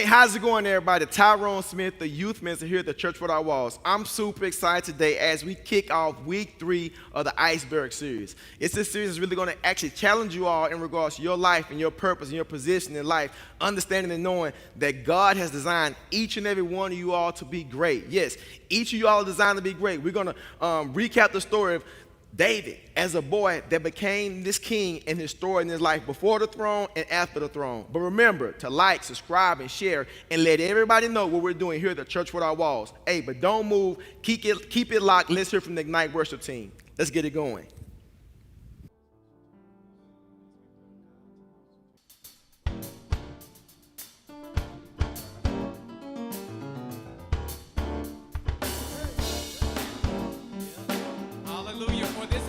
how's it going, everybody? Tyrone Smith, the youth minister here at the Church Without Walls. I'm super excited today as we kick off week 3 of the Iceberg series. It's this series that's really going to actually challenge you all in regards to your life and your purpose and your position in life, understanding and knowing that God has designed each and every one of you all to be great. Yes, each of you all are designed to be great. We're going to recap the story of David as a boy that became this king in his story in his life before the throne and after the throne. But remember to like, subscribe, and share, and let everybody know what we're doing here at the Church Without Walls. Hey, but don't move. Keep it locked. Let's hear from the Ignite Worship team. Let's get it going.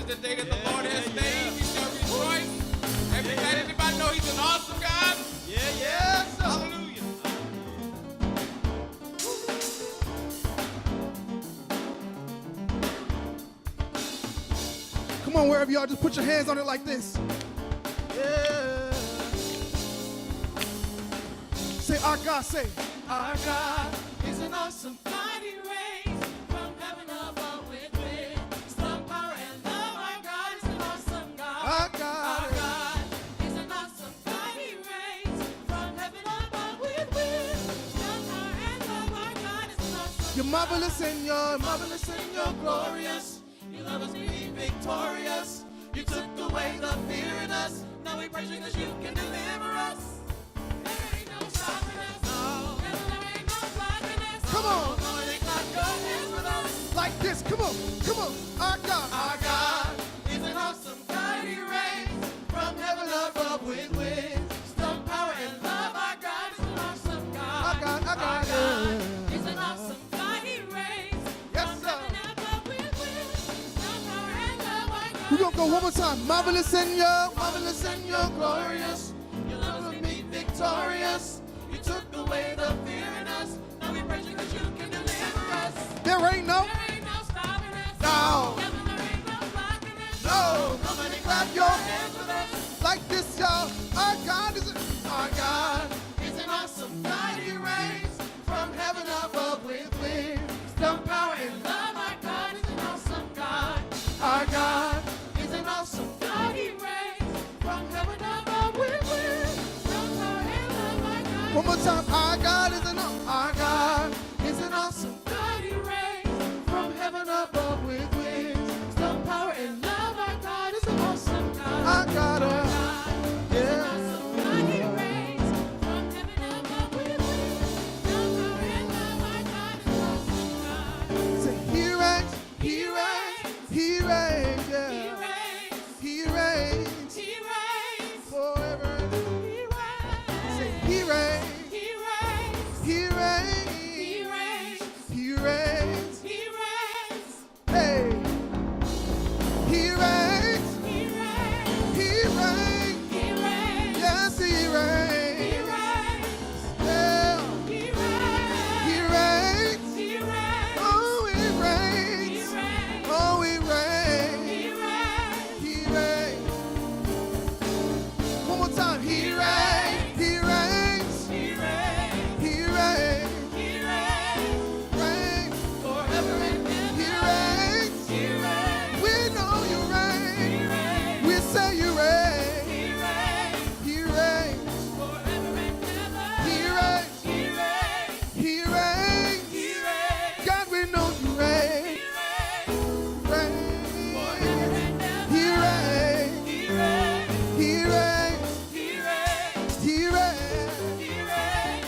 The day that the Lord has made, we shall rejoice. Everybody know He's an awesome God? Yes. Hallelujah. Come on, wherever you are, just put your hands on it like this. Yeah. Say, our God, say. Our God is an awesome mighty race from heaven above with wisdom, power, and love. Our God is an awesome God. Our God. Our God is an awesome mighty race from heaven above with wisdom, power, and love. Our God is an awesome You're marvelous and you're marvelous and you're glorious. You love us being victorious. You took away the fear in us. Now we praise you because you can deliver us. There ain't no stopping us. No. There ain't no blocking us. Come on. No, they clap your hands with us. like this. Come on, come on. Our God. Our God is an awesome mighty race from heaven above with wisdom, power, and love. Our God is an awesome God. Our God, our God. God is an awesome mighty race. Yes, sir. We're We're going to go one more time. Marvelous and you're glorious. You love us be victorious. You took away the fear in us. Now we praise you because you can deliver us. There ain't no. There ain't no stopping us. No. Heaven, there ain't no blocking us. No. Nobody Clap clap your your hands with us. Like this, y'all. Our God is Our God is an awesome mighty race from heaven above with wisdom, power, and love. Our God is an awesome God. Our God is an awesome mighty race from heaven above with wisdom, power, and love. Our God one more time. Our God is Our God is an awesome mighty race from heaven above with wisdom, power, and love. Our God is an awesome God. Our God. An awesome mighty race from heaven above with wisdom, power, and love. Our God is an awesome God. Say, He reigns. He reigns. He reigns. Yeah. He reigns. He reigns He reigns. forever. He reigns. Say, He reigns. He reigns. He reigns. He reigns. He reigns. He reigns. Hey. He reigns. He reigns. He reigns. He reigns. Yes, He He reigns. reigns. Yeah. He He reigns. reigns. He reigns. Oh, He He reigns. reigns. Oh, He reigns. He reigns. He reigns. One more time. He reigns. He reigns. He reigns. He reigns. He reigns. Reigns. Forever and He ever. reigns. He reigns. We know You He reign. reigns. We say You reign. He reigns. He reigns. Forever and ever. He reigns. He reigns. He reigns. He reigns. God, we know You reign. He reigns. Reign. Forever and ever. He reigns. He reigns. He reigns. He reigns. He reigns. He reigns.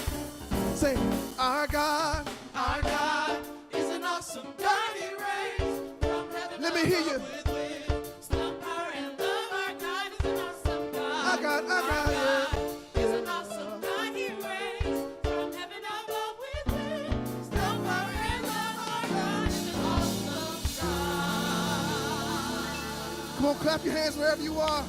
Say, our God. Our God is an awesome God. He reigns from heaven Let me hear you. above with wisdom, power, and love. Our God is an awesome God. Our God, our God, yeah. is an awesome God. He reigns from heaven above with wisdom, power, and love. Our God is an awesome God. Come on, clap your hands wherever you are.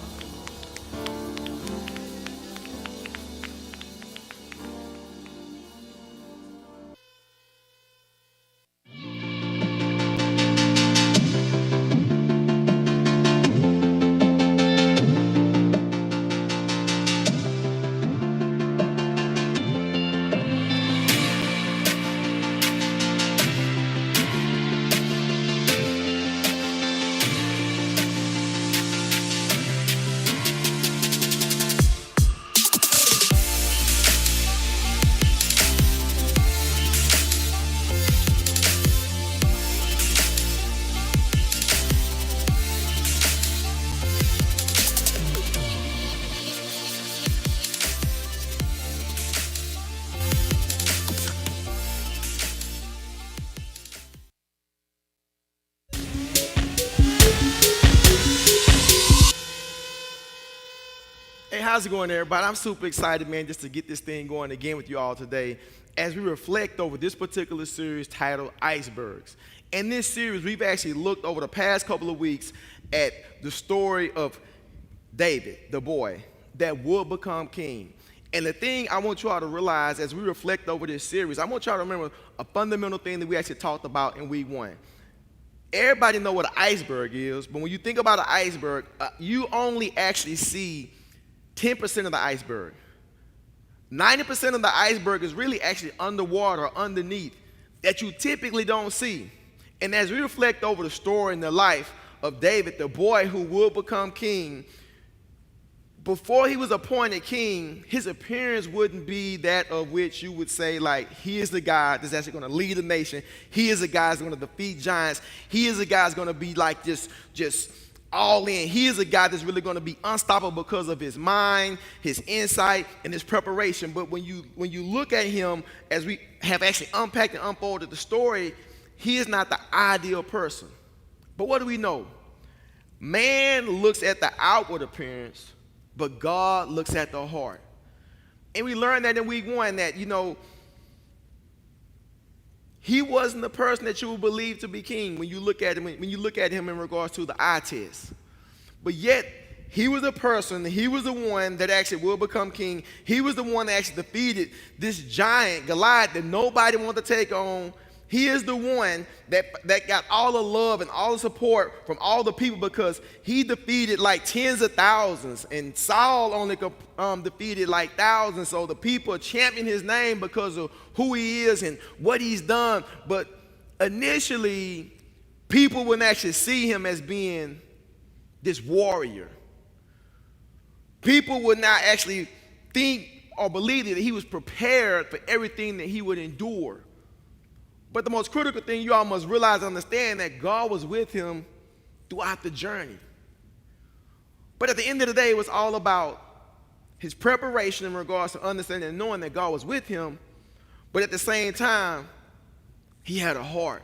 How's it going, everybody? I'm super excited, man, just to get this thing going again with you all today as we reflect over this particular series titled Icebergs. In this series, we've actually looked over the past couple of weeks at the story of David, the boy that would become king. And the thing I want you all to realize as we reflect over this series, I want y'all to remember a fundamental thing that we actually talked about in week 1. Everybody know what an iceberg is, but when you think about an iceberg, you only actually see 10% of the iceberg. 90% of the iceberg is really actually underwater or underneath that you typically don't see. And as we reflect over the story and the life of David, the boy who will become king, before he was appointed king, his appearance wouldn't be that of which you would say, like, he is the guy that's actually going to lead a nation. He is the guy that's going to defeat giants. He is the guy that's going to be like just all in. He is a guy that's really going to be unstoppable because of his mind, his insight, and his preparation. But when you look at him, as we have actually unpacked and unfolded the story, he is not the ideal person. But what do we know? Man looks at the outward appearance, but God looks at the heart. And we learned that in week 1 that, he wasn't the person that you would believe to be king when you look at him, when you look at him in regards to the eye test. But yet, he was the person, he was the one that actually will become king. He was the one that actually defeated this giant, Goliath, that nobody wanted to take on. He is the one that got all the love and all the support from all the people because he defeated like tens of thousands, and Saul only defeated like thousands. So the people champion his name because of who he is and what he's done. But initially, people wouldn't actually see him as being this warrior. People would not actually think or believe that he was prepared for everything that he would endure. But the most critical thing you all must realize and understand that God was with him throughout the journey. But at the end of the day, it was all about his preparation in regards to understanding and knowing that God was with him. But at the same time, he had a heart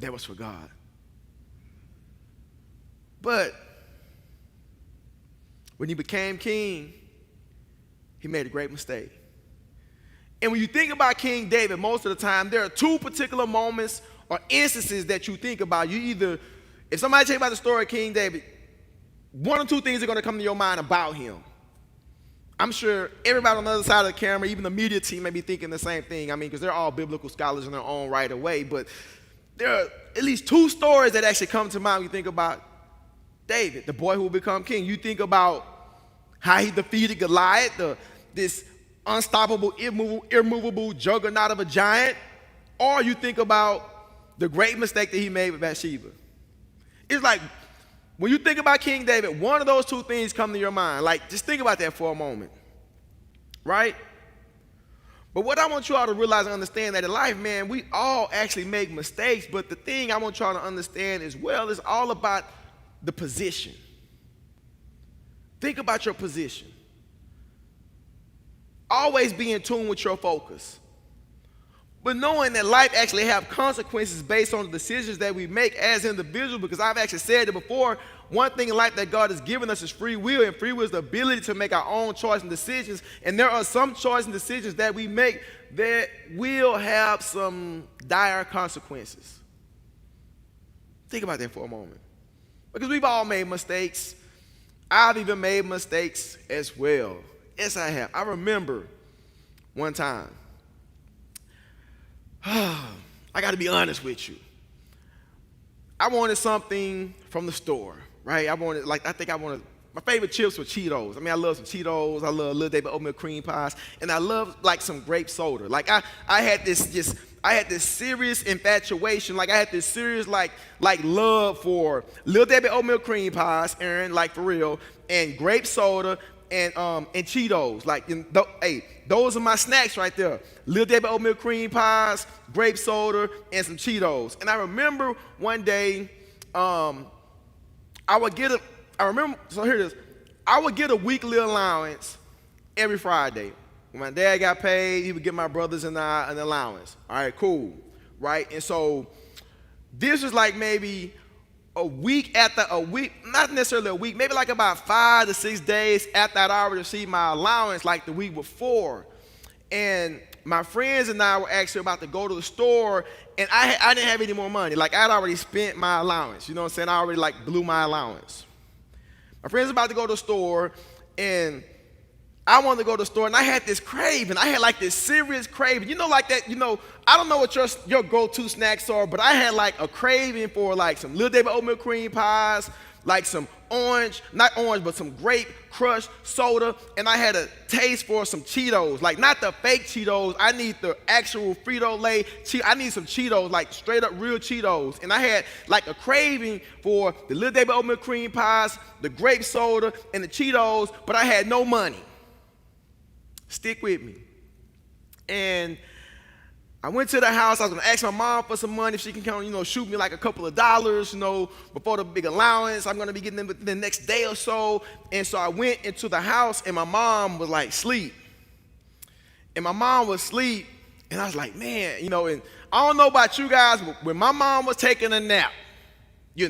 that was for God. But when he became king, he made a great mistake. And when you think about King David, most of the time, there are 2 particular moments or instances that you think about. You either, if somebody tell you about the story of King David, 1 or 2 things are going to come to your mind about him. I'm sure everybody on the other side of the camera, even the media team, may be thinking the same thing. I mean, because they're all biblical scholars in their own right away. But there are at least 2 stories that actually come to mind when you think about David, the boy who will become king. You think about how he defeated Goliath, this unstoppable, immovable juggernaut of a giant, or you think about the great mistake that he made with Bathsheba. It's like, when you think about King David, one of those 2 things come to your mind. Like, just think about that for a moment, right? But what I want you all to realize and understand that in life, man, we all actually make mistakes, but the thing I want y'all to understand as well is all about the position. Think about your position. Always be in tune with your focus. But knowing that life actually have consequences based on the decisions that we make as individuals, because I've actually said it before, one thing in life that God has given us is free will, and free will is the ability to make our own choice and decisions. And there are some choice and decisions that we make that will have some dire consequences. Think about that for a moment. Because we've all made mistakes. I've even made mistakes as well. Yes, I have. I remember one time, I got to be honest with you. I wanted something from the store, right? My favorite chips were Cheetos. I mean, I love some Cheetos. I love Little David oatmeal cream pies. And I love, like, some grape soda. Like, I had this serious infatuation. Like, I had this serious, like love for Little David oatmeal cream pies, Aaron, like, for real, and grape soda, and Cheetos. Like, those are my snacks right there. Little David oatmeal cream pies, grape soda, and some Cheetos. And I remember one day, I would get a weekly allowance every Friday. When my dad got paid, he would give my brothers and I an allowance. All right, cool, right? And so this was like maybe not necessarily a week, maybe like about 5 to 6 days after I'd already received my allowance, like the week before. And my friends and I were actually about to go to the store, and I didn't have any more money. Like, I'd already spent my allowance. You know what I'm saying? I already, like, blew my allowance. My friends were about to go to the store, and I wanted to go to the store, and I had this craving. I had, like, this serious craving. You know, like that, I don't know what your go-to snacks are, but I had, like, a craving for, like, some Little David oatmeal cream pies, like some some grape crushed soda, and I had a taste for some Cheetos, like not the fake Cheetos. I need the actual Frito-Lay. I need some Cheetos, like straight up real Cheetos. And I had like a craving for the Little David oatmeal cream pies, the grape soda, and the Cheetos, but I had no money. Stick with me. And I went to the house. I was going to ask my mom for some money if she can kind of, shoot me like a couple of dollars, before the big allowance. I'm going to be getting them the next day or so. And so I went into the house, and my mom was like, sleep. And my mom was asleep, and I was like, man, and I don't know about you guys, but when my mom was taking a nap, you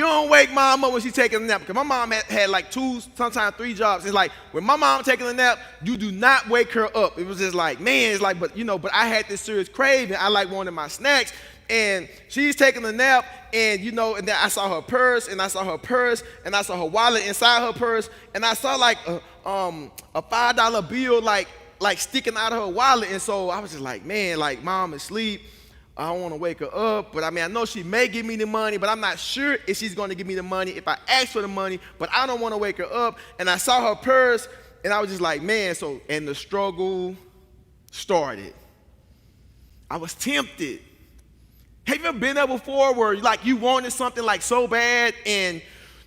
don't wake mom up when she's taking a nap. Because my mom had like 2, sometimes 3 jobs. It's like when my mom taking a nap, you do not wake her up. It was just like, man, it's like, but I had this serious craving. I like wanted my snacks. And she's taking a nap, and and then I saw her purse, and I saw her wallet inside her purse, and I saw like a $5 bill like sticking out of her wallet. And so I was just like, man, like mom is asleep. I don't want to wake her up, but I know she may give me the money, but I'm not sure if she's going to give me the money if I ask for the money, but I don't want to wake her up. And I saw her purse, and I was just like, man, and the struggle started. I was tempted. Have you ever been there before where you wanted something like so bad, and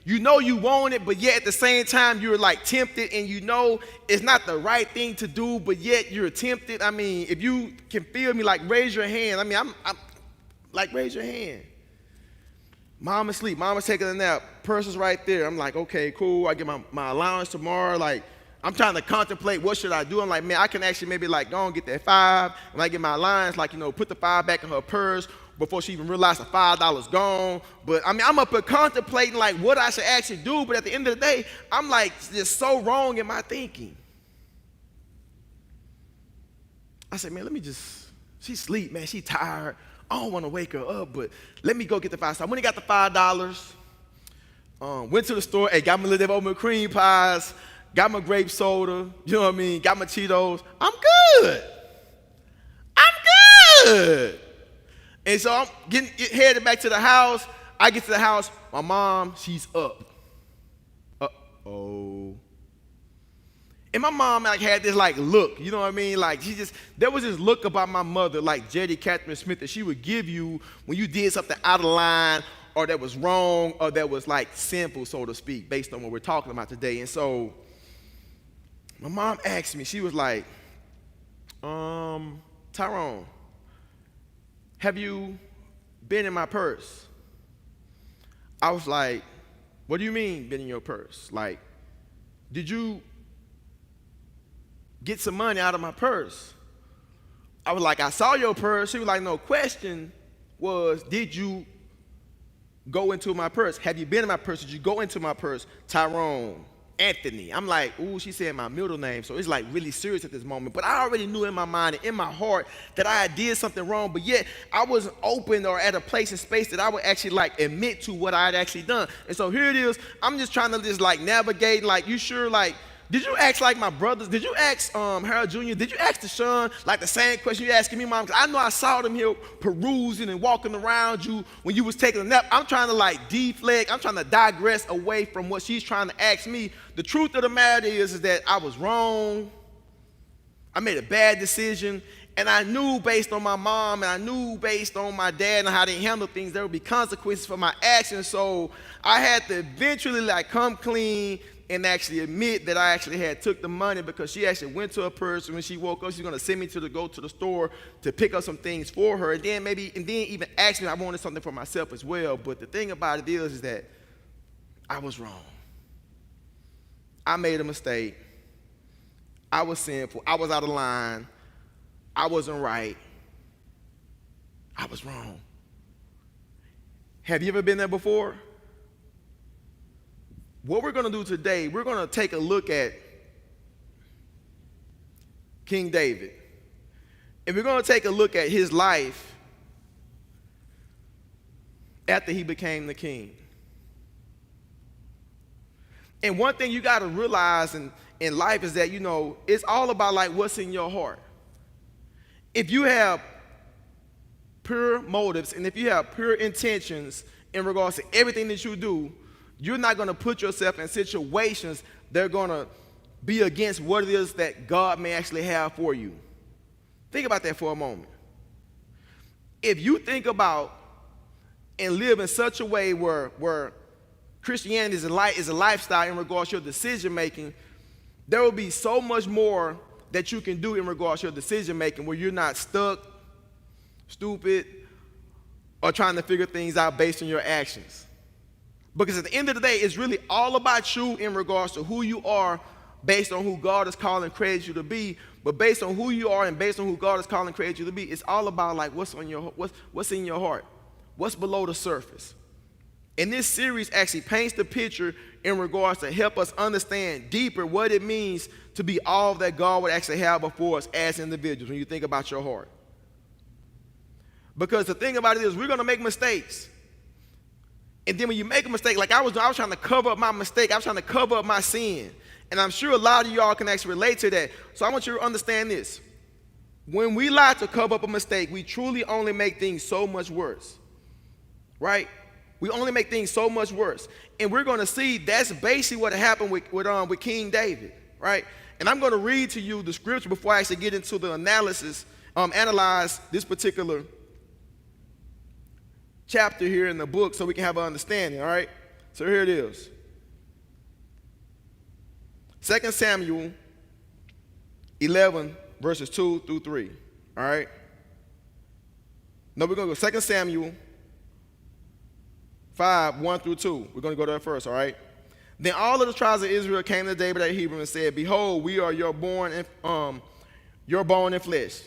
you want it, but yet at the same time you're like tempted, and it's not the right thing to do, but yet you're tempted? If you can feel me, like raise your hand. I'm like, raise your hand. Mom is asleep. Mom is taking a nap. Purse is right there. I'm like, okay, cool. I get my allowance tomorrow. Like, I'm trying to contemplate what should I do. I'm like, man, I can actually maybe like go and get that 5. And I get my allowance, put the 5 back in her purse before she even realized the $5 gone. But I'm up here contemplating like what I should actually do. But at the end of the day, I'm like just so wrong in my thinking. I said, man, she's asleep, man. She's tired. I don't want to wake her up, but let me go get the 5. So I went and got the $5. Went to the store, got my Little oatmeal cream pies, got my grape soda, got my Cheetos. I'm good. And so I'm headed back to the house. I get to the house. My mom, she's up. Uh-oh. And my mom had this look, there was this look about my mother, like Jetty Catherine Smith, that she would give you when you did something out of line or that was wrong or that was sinful, so to speak, based on what we're talking about today. And so my mom asked me, she was like, Tyrone, have you been in my purse? I was like, what do you mean been in your purse? Like, did you get some money out of my purse? I was like, I saw your purse. She was like, no, question was, did you go into my purse? Have you been in my purse? Did you go into my purse? Tyrone Anthony. I'm like, ooh, she said my middle name, so it's really serious at this moment. But I already knew in my mind and in my heart that I did something wrong, but yet I wasn't open or at a place and space that I would actually admit to what I had actually done. And so here it is. I'm just trying to navigate. You sure did you ask my brothers? Did you ask Harold Jr.? Did you ask Deshaun the same question you asking me, Mom? Because I know I saw them here perusing and walking around you when you was taking a nap. I'm trying to deflect. I'm trying to digress away from what she's trying to ask me. The truth of the matter is that I was wrong. I made a bad decision. And I knew based on my mom and I knew based on my dad and how they handle things, there would be consequences for my actions. So I had to eventually come clean and actually admit that I actually had took the money, because she actually went to her purse, and when she woke up, she's going to send me to go to the store to pick up some things for her, and then even ask me if I wanted something for myself as well. But the thing about it is that I was wrong. I made a mistake. I was sinful. I was out of line. I wasn't right. I was wrong. Have you ever been there before? What we're going to do today, we're going to take a look at King David. And we're going to take a look at his life after he became the king. And one thing you got to realize in life is that, you know, it's all about like what's in your heart. If you have pure motives and if you have pure intentions in regards to everything that you do, you're not going to put yourself in situations that are going to be against what it is that God may actually have for you. Think about that for a moment. If you think about and live in such a way where Christianity is a lifestyle in regards to your decision making, there will be so much more that you can do in regards to your decision making where you're not stuck, stupid, or trying to figure things out based on your actions. Because at the end of the day, it's really all about you in regards to who you are based on who God is calling and created you to be. But based on who you are and based on who God is calling and created you to be, it's all about like what's in your heart, what's below the surface. And this series actually paints the picture in regards to help us understand deeper what it means to be all that God would actually have before us as individuals when you think about your heart. Because the thing about it is we're going to make mistakes. And then when you make a mistake, like I was trying to cover up my mistake. I was trying to cover up my sin. And I'm sure a lot of y'all can actually relate to that. So I want you to understand this. When we lie to cover up a mistake, we truly only make things so much worse. Right? We only make things so much worse. And we're going to see that's basically what happened with King David. Right? And I'm going to read to you the scripture before I actually get into the analyze this particular chapter here in the book so we can have an understanding, all right? So here it is. 2 Samuel 11, verses 2 through 3, all right? No, we're going to go 2 Samuel 5, 1 through 2. We're going to go there first, all right? Then all of the tribes of Israel came to David at Hebron and said, "Behold, we are your bone and flesh.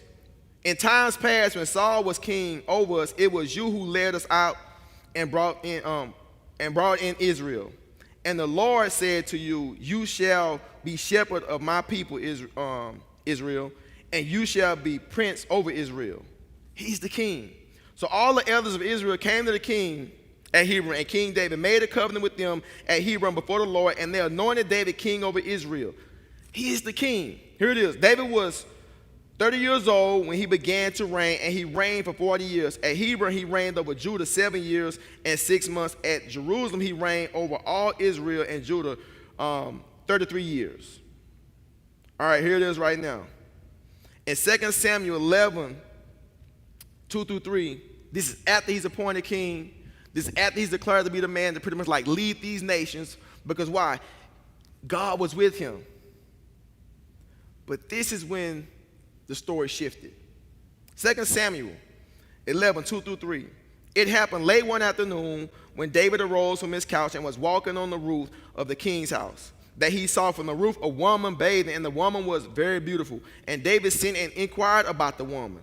In times past, when Saul was king over us, it was you who led us out and brought in Israel. And the Lord said to you, you shall be shepherd of my people Israel, and you shall be prince over Israel." He's the king. So all the elders of Israel came to the king at Hebron, and King David made a covenant with them at Hebron before the Lord, and they anointed David king over Israel. He is the king. Here it is. David was 30 years old when he began to reign, and he reigned for 40 years. At Hebron, he reigned over Judah 7 years and 6 months. At Jerusalem, he reigned over all Israel and Judah 33 years. All right, here it is right now. In 2 Samuel 11, 2 through 3, this is after he's appointed king. This is after he's declared to be the man to pretty much like lead these nations. Because why? God was with him. But this is when the story shifted. 2 Samuel 11, 2 through 3. It happened late one afternoon when David arose from his couch and was walking on the roof of the king's house, that he saw from the roof a woman bathing, and the woman was very beautiful. And David sent and inquired about the woman.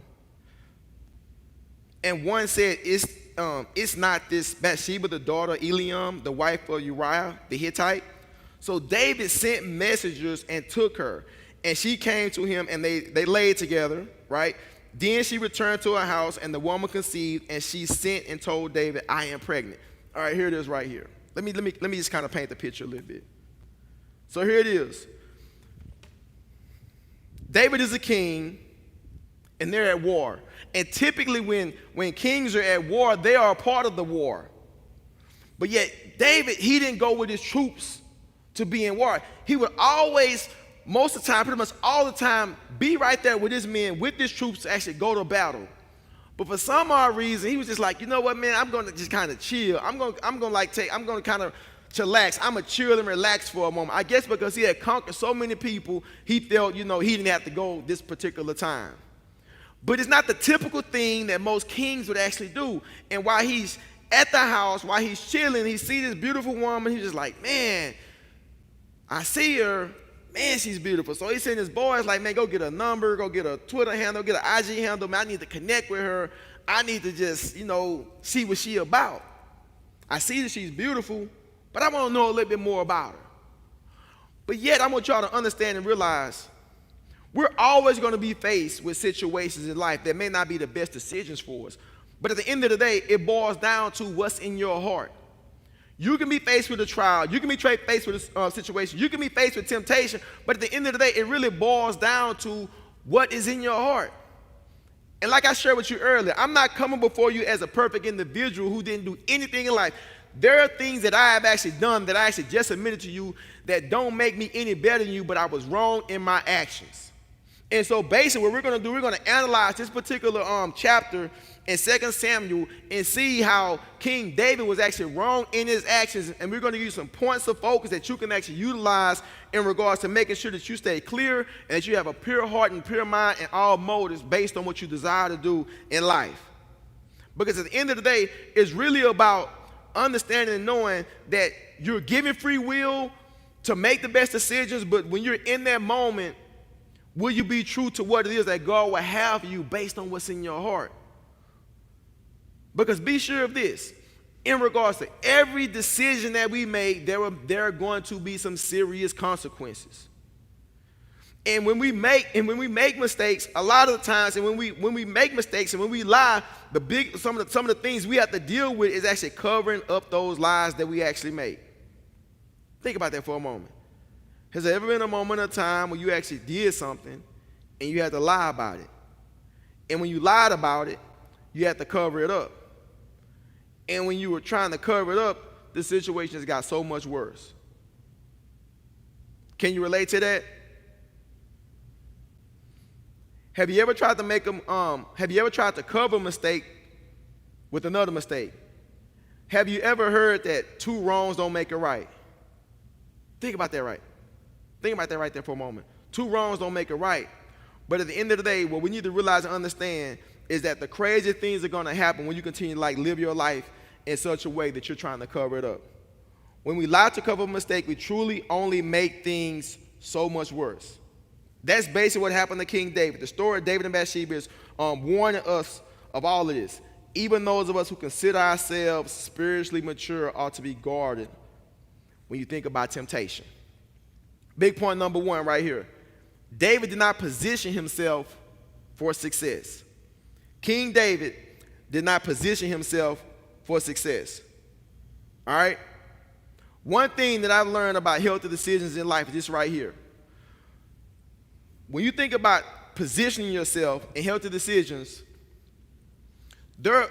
And one said, "It's not this Bathsheba, the daughter of Eliam, the wife of Uriah the Hittite?" So David sent messengers and took her. And she came to him, and they laid together, right? Then she returned to her house, and the woman conceived, and she sent and told David, "I am pregnant." All right, here it is right here. Let me just kind of paint the picture a little bit. So here it is. David is a king, and they're at war. And typically when kings are at war, they are a part of the war. But yet David, he didn't go with his troops to be in war. He would always, most of the time, pretty much all the time, be right there with his men, with his troops to actually go to battle. But for some odd reason, he was just like, you know what, man, I'm going to just kind of chill. I'm going to kind of chillax. I'm going to chill and relax for a moment. I guess because he had conquered so many people, he felt, he didn't have to go this particular time. But it's not the typical thing that most kings would actually do. And while he's at the house, while he's chilling, he sees this beautiful woman. He's just like, man, I see her. Man, she's beautiful. So he sent his boys like, man, go get a number, go get a Twitter handle, get an IG handle. Man, I need to connect with her. I need to just, see what she about. I see that she's beautiful, but I want to know a little bit more about her. But yet, I want y'all to understand and realize we're always going to be faced with situations in life that may not be the best decisions for us. But at the end of the day, it boils down to what's in your heart. You can be faced with a trial. You can be faced with a situation. You can be faced with temptation. But at the end of the day, it really boils down to what is in your heart. And like I shared with you earlier, I'm not coming before you as a perfect individual who didn't do anything in life. There are things that I have actually done that I actually just admitted to you that don't make me any better than you, but I was wrong in my actions. And so basically what we're going to do, we're going to analyze this particular chapter in 2 Samuel and see how King David was actually wrong in his actions. And we're going to give you some points of focus that you can actually utilize in regards to making sure that you stay clear and that you have a pure heart and pure mind and all motives based on what you desire to do in life. Because at the end of the day, it's really about understanding and knowing that you're given free will to make the best decisions, but when you're in that moment, will you be true to what it is that God will have for you based on what's in your heart? Because be sure of this, in regards to every decision that we make, there are going to be some serious consequences. And when we make mistakes, a lot of the times, and when we make mistakes and when we lie, some of the things we have to deal with is actually covering up those lies that we actually make. Think about that for a moment. Has there ever been a moment of time when you actually did something and you had to lie about it? And when you lied about it, you had to cover it up. And when you were trying to cover it up, the situation has got so much worse. Can you relate to that? Have you ever tried to cover a mistake with another mistake? Have you ever heard that two wrongs don't make a right? Think about that right there for a moment. Two wrongs don't make a right. But at the end of the day, what we need to realize and understand is that the crazy things are going to happen when you continue to live your life in such a way that you're trying to cover it up. When we lie to cover a mistake, we truly only make things so much worse. That's basically what happened to King David. The story of David and Bathsheba is warning us of all of this. Even those of us who consider ourselves spiritually mature ought to be guarded when you think about temptation. Big point number one right here. David did not position himself for success. King David did not position himself for success. All right? One thing that I've learned about healthy decisions in life is this right here. When you think about positioning yourself in healthy decisions, there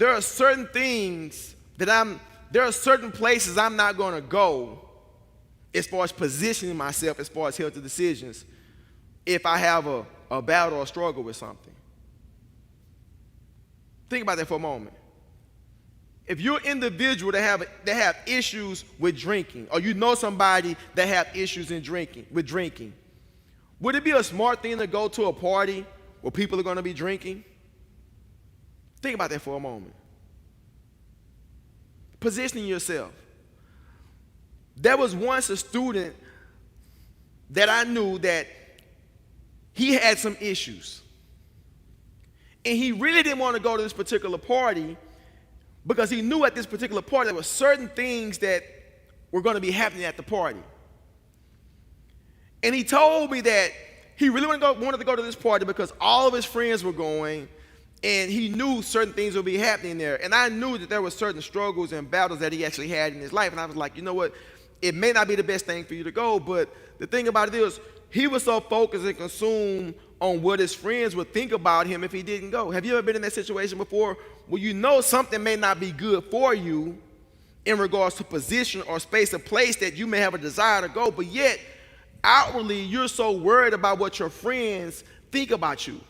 are certain things there are certain places I'm not going to go as far as positioning myself as far as healthy decisions if I have a battle or a struggle with something. Think about that for a moment. If you're an individual that have issues with drinking, or you know somebody that have issues with drinking, would it be a smart thing to go to a party where people are going to be drinking? Think about that for a moment. Positioning yourself. There was once a student that I knew that he had some issues. And he really didn't want to go to this particular party because he knew at this particular party there were certain things that were going to be happening at the party. And he told me that he really wanted to go to this party because all of his friends were going, and he knew certain things would be happening there. And I knew that there were certain struggles and battles that he actually had in his life. And I was like, you know what? It may not be the best thing for you to go, but the thing about it is, he was so focused and consumed on what his friends would think about him if he didn't go. Have you ever been in that situation before where you know something may not be good for you in regards to position or space or place that you may have a desire to go, but yet outwardly you're so worried about what your friends think about you?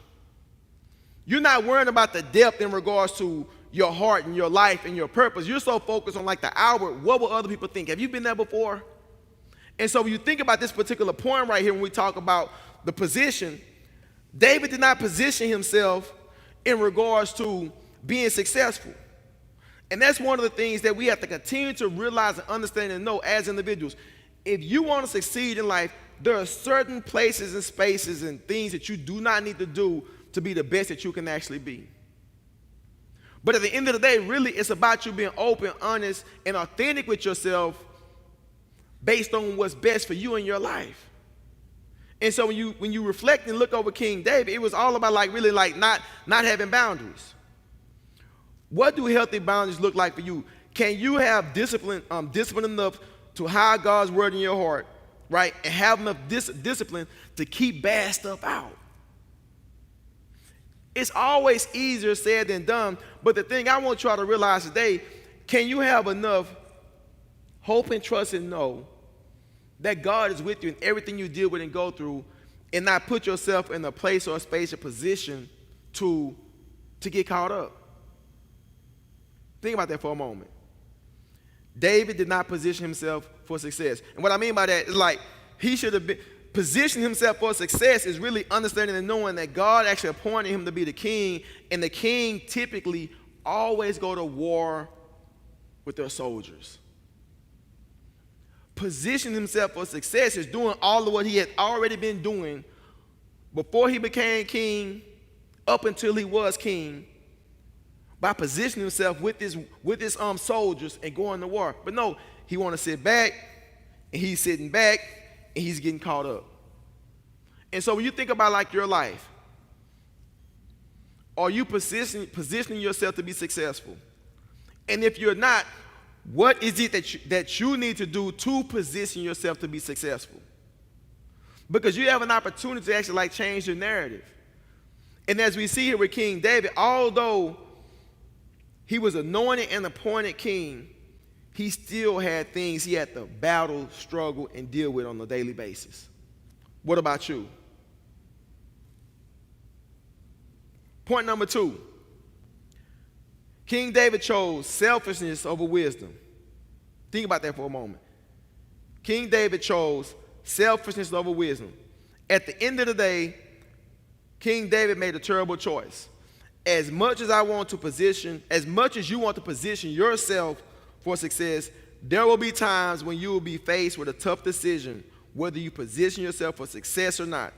You're not worrying about the depth in regards to your heart and your life and your purpose. You're so focused on the outward, what will other people think? Have you been there before? And so when you think about this particular point right here, when we talk about the position, David did not position himself in regards to being successful. And that's one of the things that we have to continue to realize and understand and know as individuals. If you want to succeed in life, there are certain places and spaces and things that you do not need to do to be the best that you can actually be. But at the end of the day, really, it's about you being open, honest, and authentic with yourself based on what's best for you in your life. And so when you reflect and look over King David, it was all about really not having boundaries. What do healthy boundaries look like for you? Can you have discipline enough to hide God's word in your heart, right? And have enough discipline to keep bad stuff out. It's always easier said than done, but the thing I want y'all to realize today, can you have enough hope and trust and know that God is with you in everything you deal with and go through, and not put yourself in a place or a space or position to get caught up? Think about that for a moment. David did not position himself for success. And what I mean by that is he should have been positioning himself for success is really understanding and knowing that God actually appointed him to be the king, and the king typically always go to war with their soldiers. Positioning himself for success is doing all of what he had already been doing before he became king, up until he was king, by positioning himself with his soldiers and going to war. But no, he want to sit back, and he's sitting back, and he's getting caught up. And so when you think about your life, are you positioning yourself to be successful? And if you're not, what is it that you need to do to position yourself to be successful? Because you have an opportunity to actually change your narrative. And as we see here with King David, although he was anointed and appointed king, he still had things he had to battle, struggle, and deal with on a daily basis. What about you? Point number 2. King David chose selfishness over wisdom. Think about that for a moment. King David chose selfishness over wisdom. At the end of the day, King David made a terrible choice. As much as you want to position yourself for success, there will be times when you will be faced with a tough decision, whether you position yourself for success or not.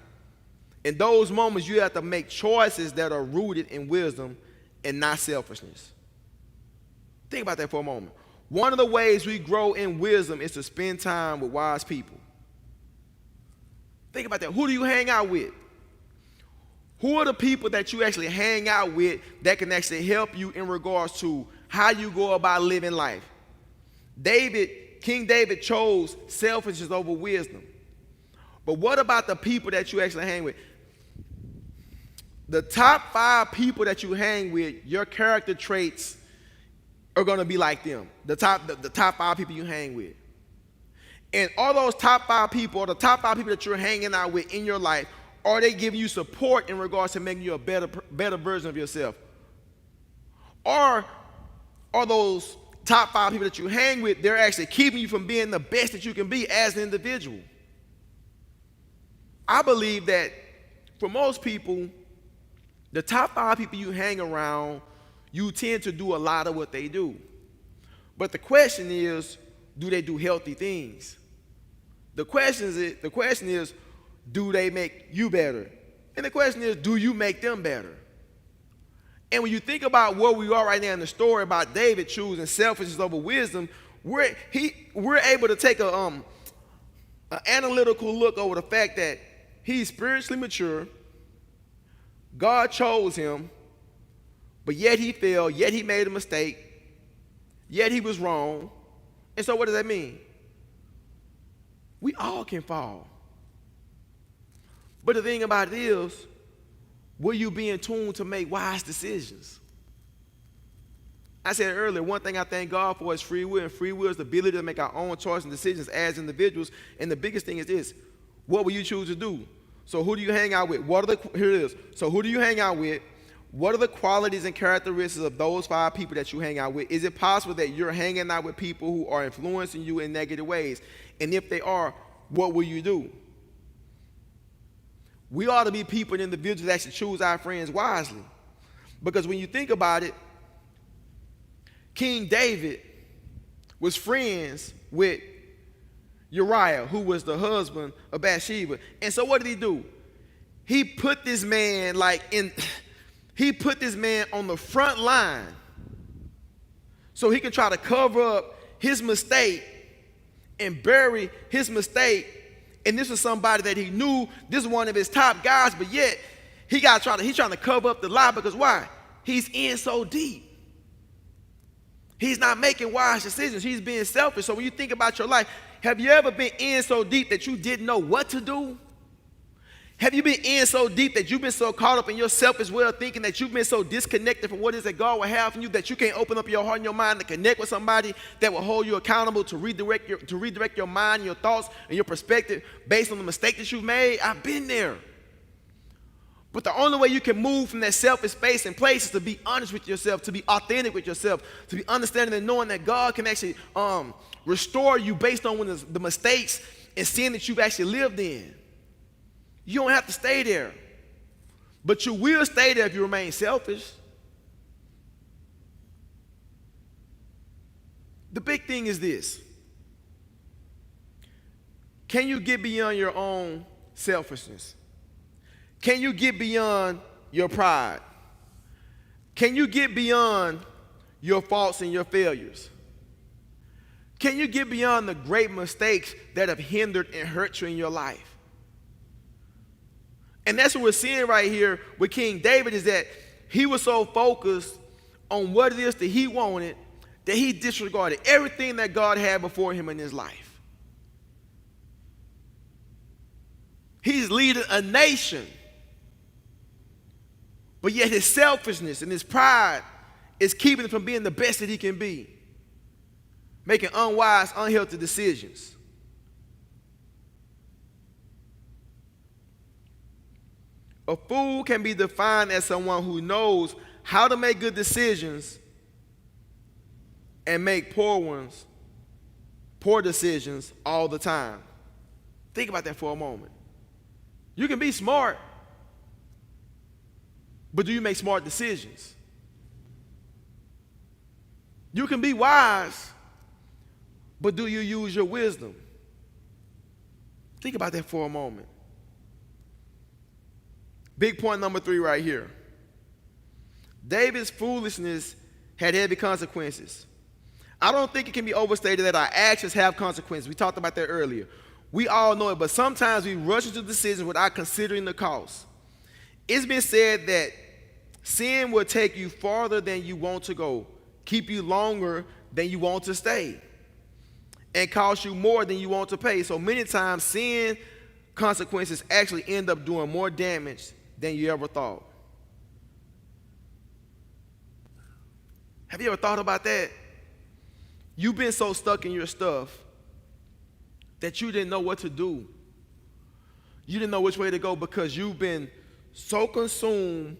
In those moments, you have to make choices that are rooted in wisdom and not selfishness. Think about that for a moment. One of the ways we grow in wisdom is to spend time with wise people. Think about that. Who do you hang out with? Who are the people that you actually hang out with that can actually help you in regards to how you go about living life? King David chose selfishness over wisdom. But what about the people that you actually hang with? The top 5 people that you hang with, your character traits are going to be like them. The top 5 people you hang with. And all those top 5 people, or the top 5 people that you're hanging out with in your life, are they giving you support in regards to making you a better version of yourself? Or are those top 5 people that you hang with, they're actually keeping you from being the best that you can be as an individual? I believe that for most people, the top 5 people you hang around, you tend to do a lot of what they do. But the question is, do they do healthy things? The question is, do they make you better? And the question is, do you make them better? And when you think about where we are right now in the story about David choosing selfishness over wisdom, we're able to take an analytical look over the fact that he's spiritually mature. God chose him, but yet he failed, yet he made a mistake, yet he was wrong. And so what does that mean? We all can fall. But the thing about it is, will you be in tune to make wise decisions? I said earlier, one thing I thank God for is free will, and free will is the ability to make our own choices and decisions as individuals. And the biggest thing is this: what will you choose to do? So who do you hang out with? Here it is. So who do you hang out with? What are the qualities and characteristics of those 5 people that you hang out with? Is it possible that you're hanging out with people who are influencing you in negative ways? And if they are, what will you do? We ought to be people and individuals that actually choose our friends wisely. Because when you think about it, King David was friends with Uriah, who was the husband of Bathsheba. And so what did he do? He put this man on the front line so he can try to cover up his mistake and bury his mistake. And this was somebody that he knew, this is one of his top guys, but yet he's trying to cover up the lie, because why? He's in so deep. He's not making wise decisions. He's being selfish. So when you think about your life, have you ever been in so deep that you didn't know what to do? Have you been in so deep that you've been so caught up in your selfish way of thinking, that you've been so disconnected from what it is that God will have from you, that you can't open up your heart and your mind to connect with somebody that will hold you accountable, to redirect your mind, your thoughts, and your perspective based on the mistake that you've made? I've been there. But the only way you can move from that selfish space and place is to be honest with yourself, to be authentic with yourself, to be understanding and knowing that God can actually restore you based on the mistakes and sin that you've actually lived in. You don't have to stay there. But you will stay there if you remain selfish. The big thing is this. Can you get beyond your own selfishness? Can you get beyond your pride? Can you get beyond your faults and your failures? Can you get beyond the great mistakes that have hindered and hurt you in your life? And that's what we're seeing right here with King David, is that he was so focused on what it is that he wanted that he disregarded everything that God had before him in his life. He's leading a nation, but yet his selfishness and his pride is keeping him from being the best that he can be, making unwise, unhealthy decisions. A fool can be defined as someone who knows how to make good decisions and make poor decisions all the time. Think about that for a moment. You can be smart, but do you make smart decisions? You can be wise, but do you use your wisdom? Think about that for a moment. Big point number 3 right here. David's foolishness had heavy consequences. I don't think it can be overstated that our actions have consequences. We talked about that earlier. We all know it, but sometimes we rush into decisions without considering the cost. It's been said that sin will take you farther than you want to go, keep you longer than you want to stay, and cost you more than you want to pay. So many times sin consequences actually end up doing more damage than you ever thought. Have you ever thought about that? You've been so stuck in your stuff that you didn't know what to do. You didn't know which way to go because you've been so consumed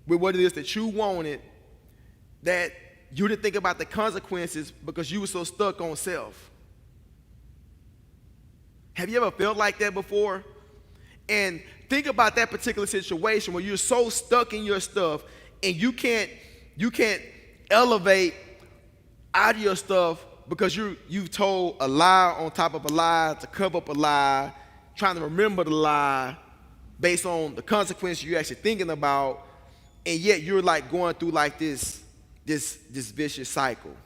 with what it is that you wanted that you didn't think about the consequences because you were so stuck on self. Have you ever felt like that before? And think about that particular situation where you're so stuck in your stuff and you can't elevate out of your stuff because you've told a lie on top of a lie to cover up a lie, trying to remember the lie based on the consequences you're actually thinking about, and yet you're like going through like this vicious cycle.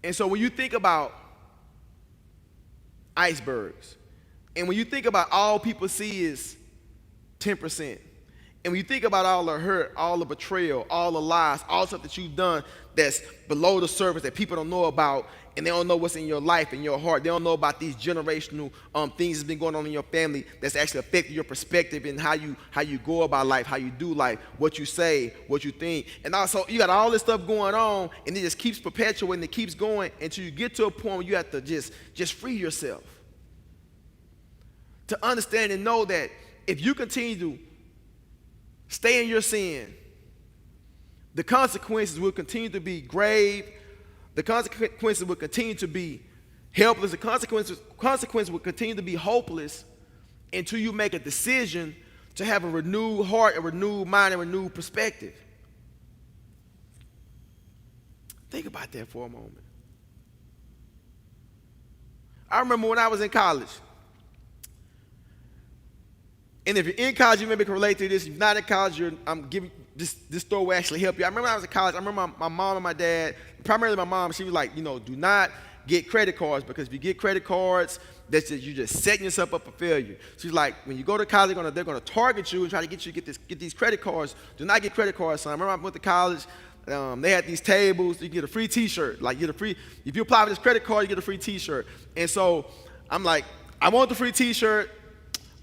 And so when you think about icebergs, and when you think about all people see is 10%, and when you think about all the hurt, all the betrayal, all the lies, all the stuff that you've done that's below the surface that people don't know about, and they don't know what's in your life and your heart, they don't know about these generational things that's been going on in your family that's actually affected your perspective and how you go about life, how you do life, what you say, what you think. And also you got all this stuff going on, and it just keeps perpetuating, it keeps going until you get to a point where you have to just free yourself. To understand and know that if you continue to stay in your sin, the consequences will continue to be grave. The consequences will continue to be helpless. The consequences will continue to be hopeless until you make a decision to have a renewed heart, a renewed mind, and a renewed perspective. Think about that for a moment. I remember when I was in college. And if you're in college, you maybe can relate to this. If you're not in college, I'm this store will actually help you. I remember when I was in college, I remember my mom and my dad, primarily my mom, she was like, do not get credit cards, because if you get credit cards, you're just setting yourself up for failure. She's like, when you go to college, they're gonna target you and try to get you to get these credit cards. Do not get credit cards, son. I remember I went to college. They had these tables. You get a free T-shirt. Like, if you apply for this credit card, you get a free T-shirt. And so I'm like, I want the free T-shirt.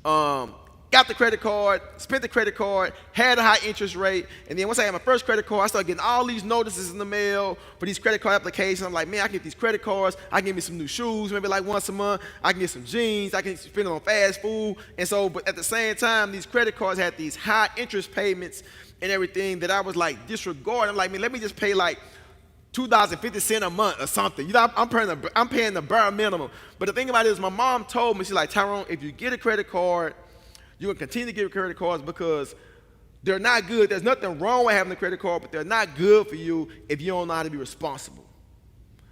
Got the credit card, spent the credit card, had a high interest rate, and then once I had my first credit card, I started getting all these notices in the mail for these credit card applications. I'm like, man, I can get these credit cards, I can get me some new shoes, maybe like once a month, I can get some jeans, I can spend it on fast food. And so, but at the same time, these credit cards had these high interest payments and everything that I was like disregarding. I'm like, man, let me just pay like $2.50 a month or something. I'm paying the bare minimum. But the thing about it is, my mom told me, she's like, Tyrone, if you get a credit card, you're going to continue to get credit cards because they're not good. There's nothing wrong with having a credit card, but they're not good for you if you don't know how to be responsible.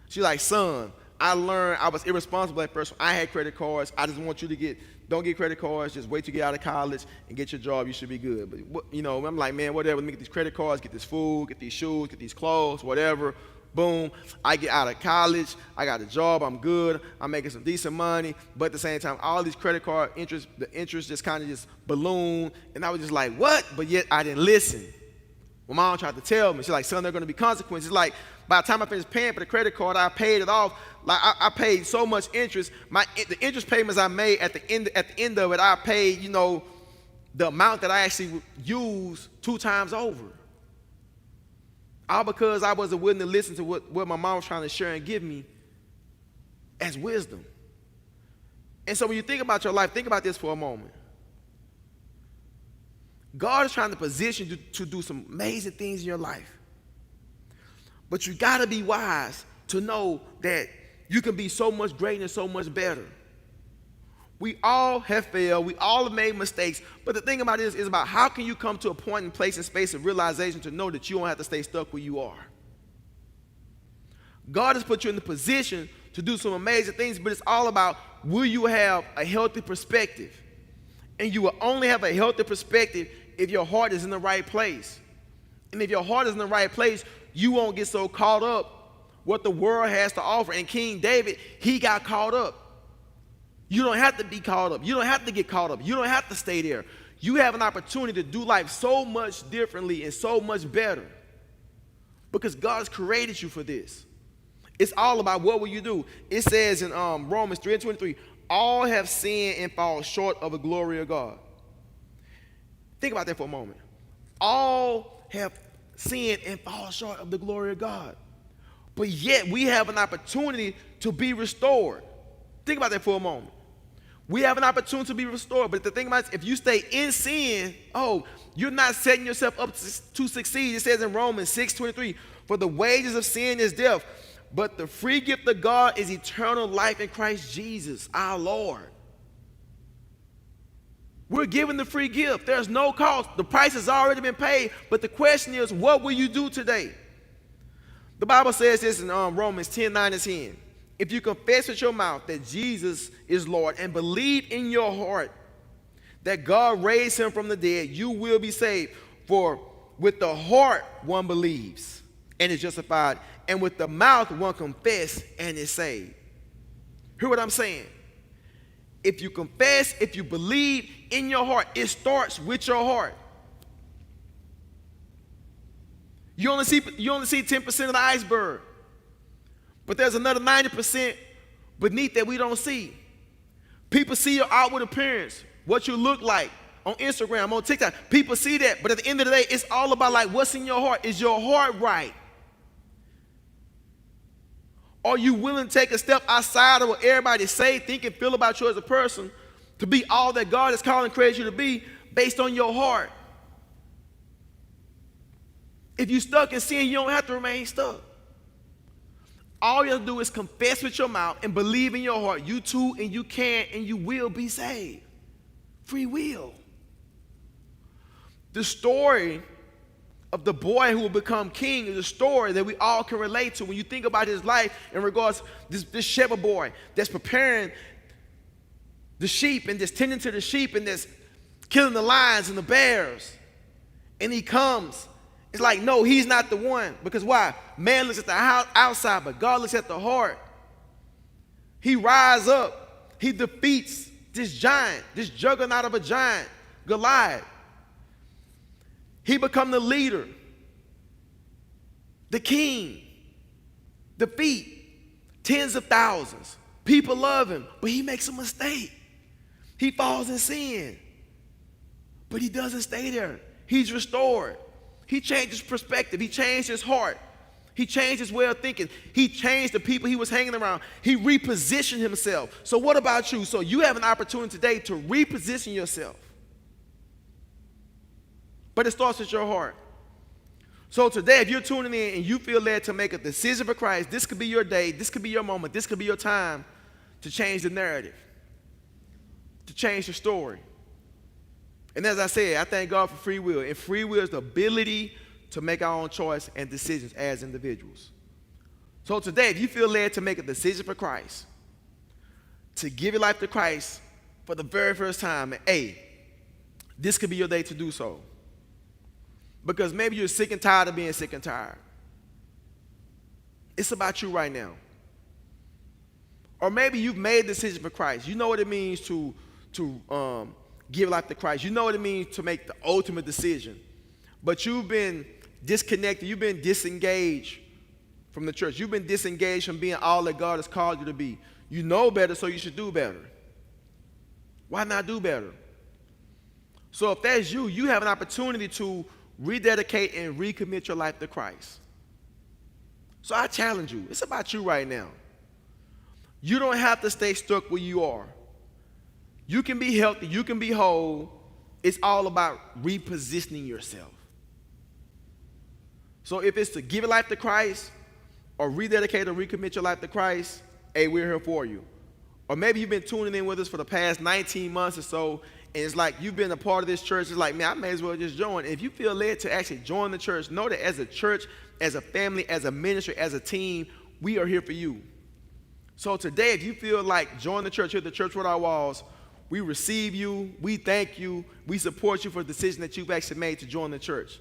She's like, son, I learned I was irresponsible at first when I had credit cards. I just want you to don't get credit cards. Just wait till you get out of college and get your job. You should be good. But, I'm like, man, whatever. Let me get these credit cards, get this food, get these shoes, get these clothes, whatever. Boom, I get out of college, I got a job, I'm good, I'm making some decent money, but at the same time, all these credit card interest, the interest just kind of just ballooned, and I was just like, what? But yet I didn't listen. My mom tried to tell me, she's like, son, there are going to be consequences. Like, by the time I finished paying for the credit card, I paid it off. Like, I paid so much interest. The interest payments I made at the end of it, I paid, the amount that I actually used 2 times over. All because I wasn't willing to listen to what my mom was trying to share and give me as wisdom. And so when you think about your life, think about this for a moment. God is trying to position you to do some amazing things in your life. But you got to be wise to know that you can be so much greater and so much better. We all have failed. We all have made mistakes. But the thing about it is about how can you come to a point and place and space of realization to know that you don't have to stay stuck where you are. God has put you in the position to do some amazing things, but it's all about, will you have a healthy perspective? And you will only have a healthy perspective if your heart is in the right place. And if your heart is in the right place, you won't get so caught up what the world has to offer. And King David, he got caught up. You don't have to be caught up. You don't have to get caught up. You don't have to stay there. You have an opportunity to do life so much differently and so much better because God's created you for this. It's all about what will you do. It says in Romans 3:23, all have sinned and fall short of the glory of God. Think about that for a moment. All have sinned and fall short of the glory of God. But yet we have an opportunity to be restored. Think about that for a moment. We have an opportunity to be restored, but the thing about it is, if you stay in sin, you're not setting yourself up to succeed. It says in Romans 6:23, for the wages of sin is death, but the free gift of God is eternal life in Christ Jesus, our Lord. We're given the free gift. There's no cost. The price has already been paid, but the question is, what will you do today? The Bible says this in Romans 10:9-10. If you confess with your mouth that Jesus is Lord and believe in your heart that God raised him from the dead, you will be saved. For with the heart one believes and is justified, and with the mouth one confesses and is saved. Hear what I'm saying? If you confess, if you believe in your heart, it starts with your heart. You only see 10% of the iceberg. But there's another 90% beneath that we don't see. People see your outward appearance, what you look like on Instagram, on TikTok. People see that, but at the end of the day, it's all about like what's in your heart. Is your heart right? Are you willing to take a step outside of what everybody say, think, and feel about you as a person to be all that God has called and created you to be based on your heart? If you're stuck in sin, you don't have to remain stuck. All you have to do is confess with your mouth and believe in your heart. You too, and you can, and you will be saved. Free will. The story of the boy who will become king is a story that we all can relate to. When you think about his life in regards to this shepherd boy that's preparing the sheep and just tending to the sheep and that's killing the lions and the bears. And he comes. It's like, no, he's not the one. Because why? Man looks at the outside, but God looks at the heart. He rises up. He defeats this giant, this juggernaut of a giant, Goliath. He becomes the leader, the king, defeat tens of thousands. People love him, but he makes a mistake. He falls in sin, but he doesn't stay there. He's restored. He changed his perspective. He changed his heart. He changed his way of thinking. He changed the people he was hanging around. He repositioned himself. So what about you? So you have an opportunity today to reposition yourself. But it starts with your heart. So today, if you're tuning in and you feel led to make a decision for Christ, this could be your day, this could be your moment, this could be your time to change the narrative, to change the story. And as I said, I thank God for free will. And free will is the ability to make our own choice and decisions as individuals. So today, if you feel led to make a decision for Christ, to give your life to Christ for the very first time, this could be your day to do so. Because maybe you're sick and tired of being sick and tired. It's about you right now. Or maybe you've made a decision for Christ. You know what it means to give life to Christ. You know what it means to make the ultimate decision. But you've been disconnected. You've been disengaged from the church. You've been disengaged from being all that God has called you to be. You know better, so you should do better. Why not do better? So if that's you, you have an opportunity to rededicate and recommit your life to Christ. So I challenge you. It's about you right now. You don't have to stay stuck where you are. You can be healthy. You can be whole. It's all about repositioning yourself. So if it's to give your life to Christ or rededicate or recommit your life to Christ, we're here for you. Or maybe you've been tuning in with us for the past 19 months or so, and it's like you've been a part of this church. It's like, man, I may as well just join. If you feel led to actually join the church, know that as a church, as a family, as a ministry, as a team, we are here for you. So today, if you feel like join the church here at the Church Without Walls, we receive you, we thank you, we support you for the decision that you've actually made to join the church.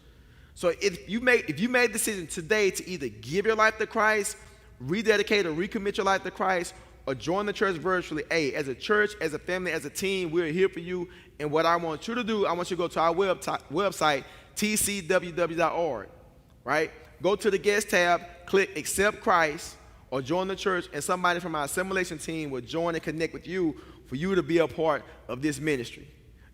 So if you made a decision today to either give your life to Christ, rededicate or recommit your life to Christ, or join the church virtually, as a church, as a family, as a team, we're here for you. And what I want you to do, I want you to go to our website, tcww.org, right? Go to the guest tab, click accept Christ, or join the church, and somebody from our assimilation team will join and connect with you for you to be a part of this ministry.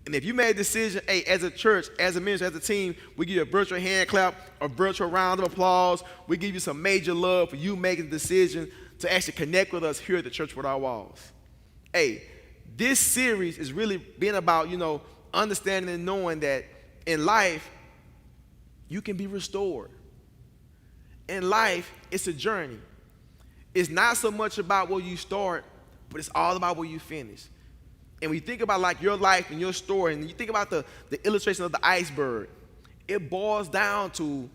And if you made a decision, as a church, as a ministry, as a team, we give you a virtual hand clap, a virtual round of applause. We give you some major love for you making the decision to actually connect with us here at the Church Without Walls. This series is really being about, understanding and knowing that in life, you can be restored. In life, it's a journey. It's not so much about where you start, but it's all about where you finish. And when you think about like your life and your story, and you think about the illustration of the iceberg, it boils down to,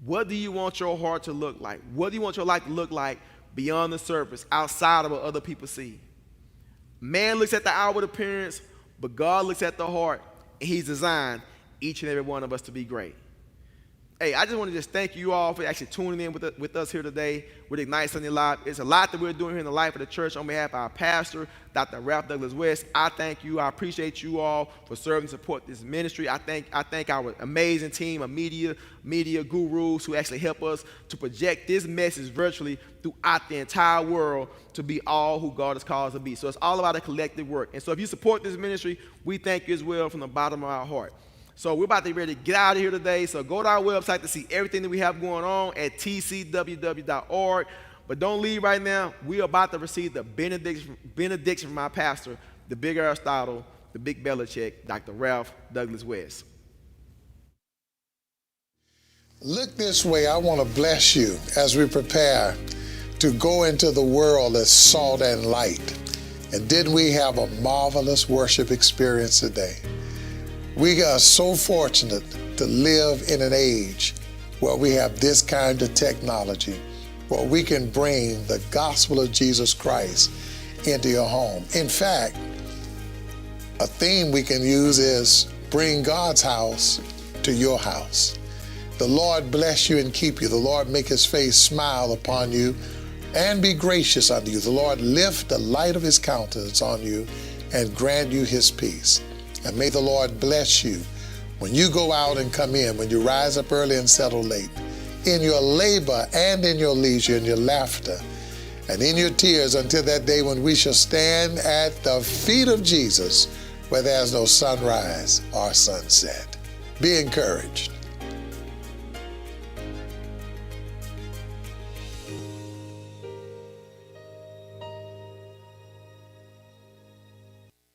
what do you want your heart to look like? What do you want your life to look like beyond the surface, outside of what other people see? Man looks at the outward appearance, but God looks at the heart, and he's designed each and every one of us to be great. I just want to just thank you all for actually tuning in with us here today with Ignite Sunday Live. It's a lot that we're doing here in the life of the church. On behalf of our pastor, Dr. Ralph Douglas West, I thank you. I appreciate you all for serving and support this ministry. I thank our amazing team of media gurus who actually help us to project this message virtually throughout the entire world to be all who God has called us to be. So it's all about a collective work. And so if you support this ministry, we thank you as well from the bottom of our heart. So we're about to be ready to get out of here today. So go to our website to see everything that we have going on at tcww.org. But don't leave right now. We're about to receive the benediction from our pastor, the big Aristotle, the big Belichick, Dr. Ralph Douglas West. Look this way. I want to bless you as we prepare to go into the world as salt and light. And didn't we have a marvelous worship experience today? We are so fortunate to live in an age where we have this kind of technology, where we can bring the gospel of Jesus Christ into your home. In fact, a theme we can use is bring God's house to your house. The Lord bless you and keep you. The Lord make his face smile upon you and be gracious unto you. The Lord lift the light of his countenance on you and grant you his peace. And may the Lord bless you when you go out and come in, when you rise up early and settle late, in your labor and in your leisure, in your laughter and in your tears, until that day when we shall stand at the feet of Jesus where there's no sunrise or sunset. Be encouraged.